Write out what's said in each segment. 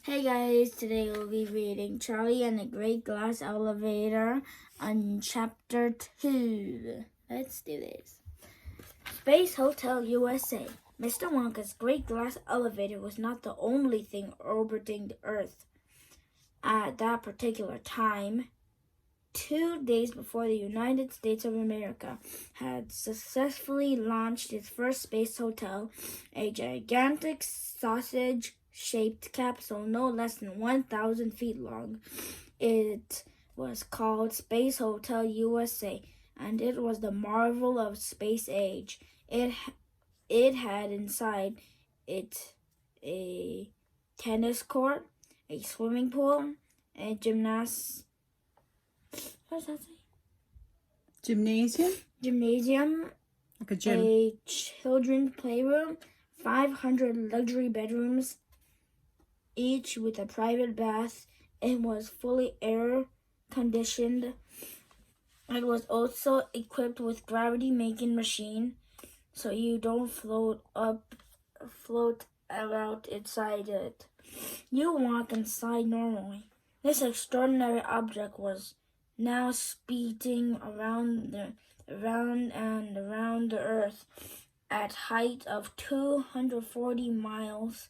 Hey guys, today we'll be reading Charlie and the Great Glass Elevator on Chapter 2. Let's do this. Space Hotel USA. Mr. Wonka's Great Glass Elevator was not the only thing orbiting the Earth at that particular time. 2 days before the United States of America had successfully launched its first space hotel, a gigantic sausage-shaped capsule no less than 1,000 feet long. It was called Space Hotel USA, and it was the marvel of space age. It had inside it a tennis court, a swimming pool, a what does that say? Gymnasium, like a gym. A children's playroom, 500 luxury bedrooms, each with a private bath. It was fully air conditioned. It was also equipped with gravity-making machine, so you don't float around inside it. You walk inside normally. This extraordinary object was now speeding around the Earth at height of 240 miles.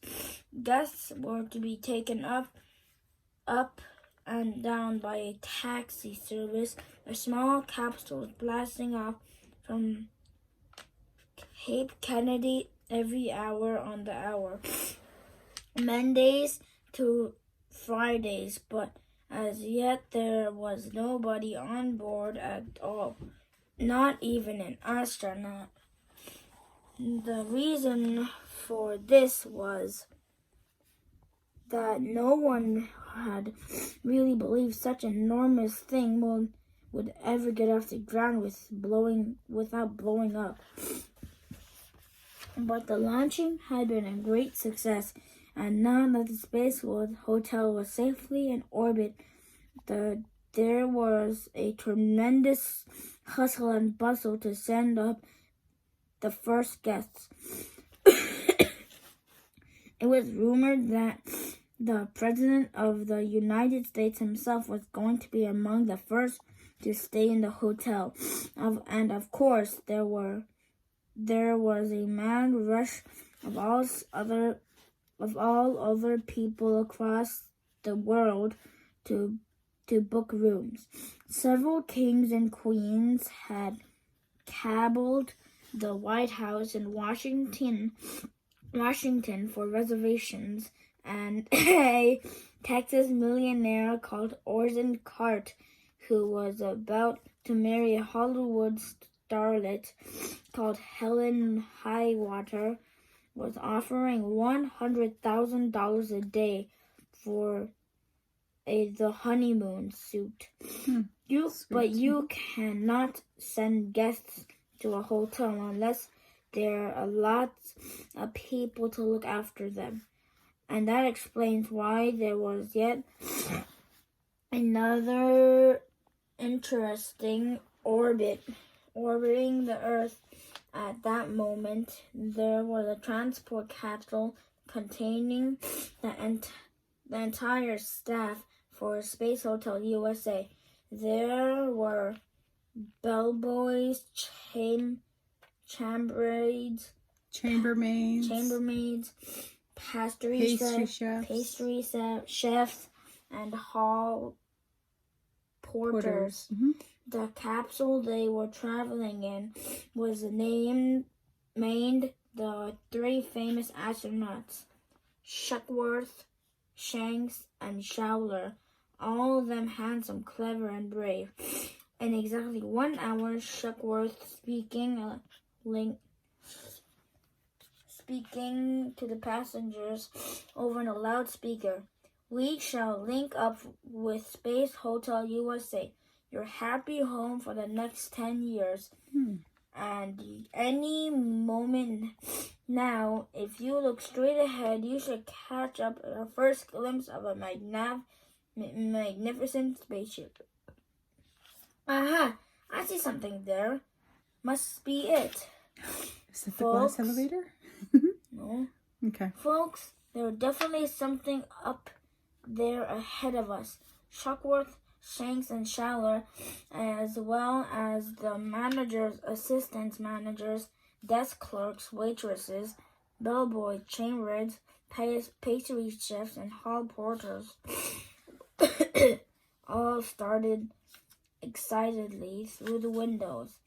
Guests were to be taken up and down by a taxi service. A small capsule was blasting off from Cape Kennedy every hour on the hour, Mondays to Fridays, but as yet there was nobody on board at all, not even an astronaut. The reason for this was that no one had really believed such an enormous thing would ever get off the ground without blowing up. But the launching had been a great success, and now that the Space Hotel was safely in orbit, there was a tremendous hustle and bustle to send up the first guests. It was rumored that the President of the United States himself was going to be among the first to stay in the hotel. And of course, there was a mad rush of all other people across the world to book rooms. Several kings and queens had cabled the White House in Washington for reservations, and a Texas millionaire called Orson Cart, who was about to marry a Hollywood starlet called Helen Highwater, was offering $100,000 a day for the honeymoon suite. But you cannot send guests to a hotel unless there are lots of people to look after them. And that explains why there was yet another interesting orbiting the Earth. At that moment, there was a transport capsule containing the entire staff for Space Hotel USA. There were bellboys, chambermaids, pastry chefs, and hall porters. The capsule they were traveling in was named the three famous astronauts, Shuckworth, Shanks, and Showler, all of them handsome, clever, and brave. In exactly 1 hour, Shuckworth speaking to the passengers over a loudspeaker. "We shall link up with Space Hotel USA, your happy home for the next 10 years. And any moment now, if you look straight ahead, you should catch up a first glimpse of a magnificent spaceship." Aha! I see something there. Must be it. Is that the glass elevator? No. Okay. Folks, there was definitely something up there ahead of us. Shuckworth, Shanks, and Shaller, as well as the managers, assistant managers, desk clerks, waitresses, bellboys, chambermaids, pastry chefs, and hall porters all started excitedly through the windows.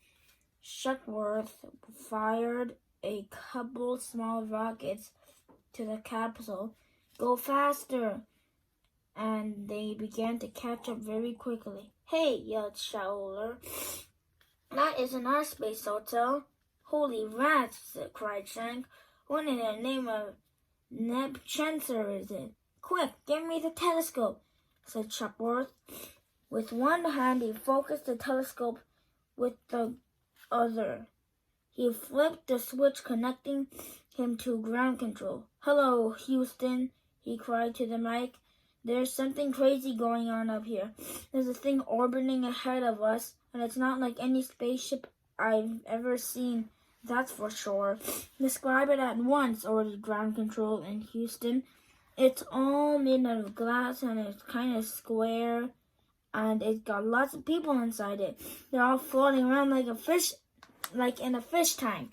Shuckworth fired a couple small rockets to the capsule. Go faster! And they began to catch up very quickly. Hey, yelled Shaoler. That isn't our space hotel. Holy rats, cried Shank. What in the name of Nebchenser is it? Quick, give me the telescope, said Shuckworth. With one hand, he focused the telescope with the other. He flipped the switch connecting him to ground control. Hello, Houston, he cried to the mic. There's something crazy going on up here. There's a thing orbiting ahead of us, and it's not like any spaceship I've ever seen, that's for sure. Describe it at once, ordered ground control in Houston. It's all made out of glass, and it's kind of square, and it's got lots of people inside it. They're all floating around like a fish, like in a fish tank.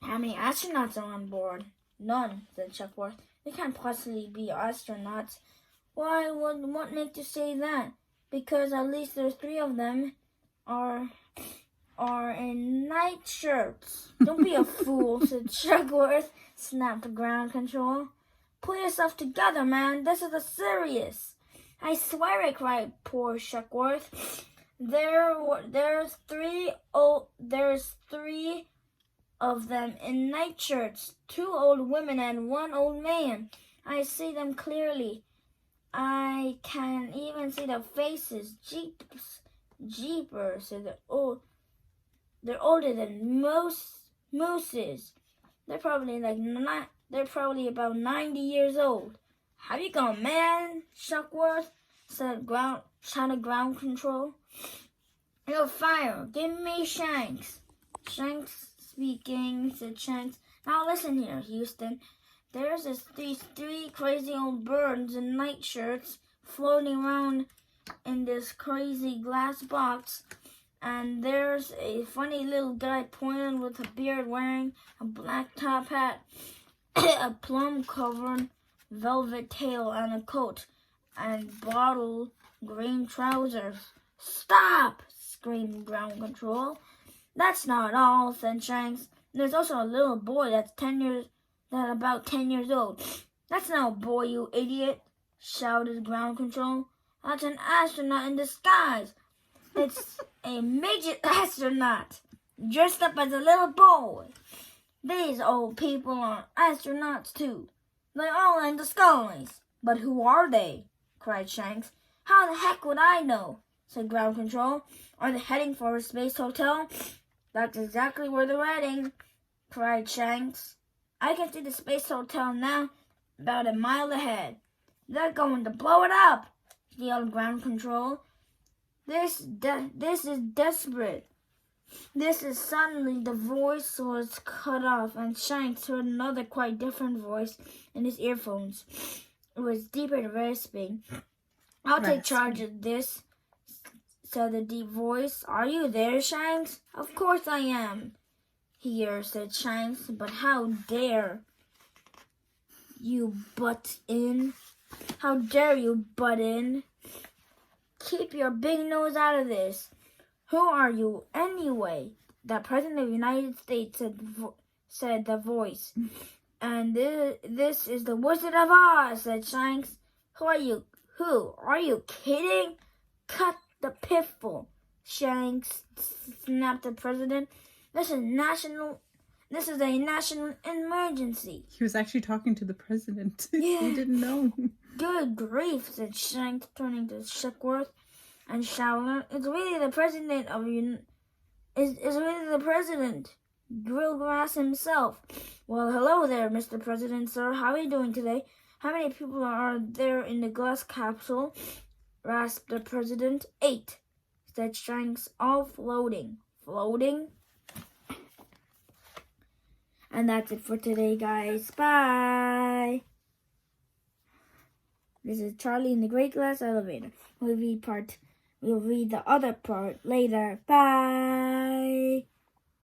How many astronauts are on board? None, said Shuckworth. They can't possibly be astronauts. Why, what makes you say that? Because at least there's 3 of them are in night shirts. Don't be a fool, said Shuckworth, snapped ground control. Pull yourself together, man. This is serious. I swear it, cried poor Shuckworth. There's 3 of them in night shirts, 2 old women and 1 old man. I see them clearly. I can even see their faces. Jeepers, said they're older than most mooses. They're probably about 90 years old. Have you gone mad, Shuckworth? Shouted ground control. You'll fire. Give me Shanks. Shanks speaking, said Shanks. Now listen here, Houston. There's these 3 crazy old birds in night shirts floating around in this crazy glass box. And there's a funny little guy pointing with a beard wearing a black top hat, a plum-covered velvet tail, and a coat, and bottle green trousers. Stop! Screamed ground control. That's not all, said Shanks. There's also a little boy that's about 10 years old. That's no boy, you idiot, shouted ground control. That's an astronaut in disguise. It's a midget astronaut, dressed up as a little boy. These old people are astronauts too. They're all in disguise. But who are they? Cried Shanks. How the heck would I know? Said ground control. Are they heading for a space hotel? That's exactly where they're heading, cried Shanks. I can see the space hotel now, about a mile ahead. They're going to blow it up, yelled ground control. This is desperate. Suddenly the voice was cut off, and Shanks heard another quite different voice in his earphones. It was deep and rasping. I'll take charge of this, said the deep voice. Are you there, Shanks? Of course I am. Here, said Shanks, but how dare you butt in? How dare you butt in? Keep your big nose out of this. Who are you, anyway? The President of the United States, said the voice. And this is the Wizard of Oz, said Shanks. Who are you? Who? Are you kidding? Cut the piffle, Shanks, snapped the President. This is a national emergency. He was actually talking to the president. Yeah. He didn't know. Good grief, said Shanks, turning to Shuckworth and Shaoler. It's really the president It's really the president, Grillgrass himself. Well, hello there, Mr. President, sir. How are you doing today? How many people are there in the glass capsule? Rasped the president. 8, said Shanks, all floating. Floating? And that's it for today, guys. Bye. This is Charlie in the Great Glass Elevator. We'll read the other part later. Bye.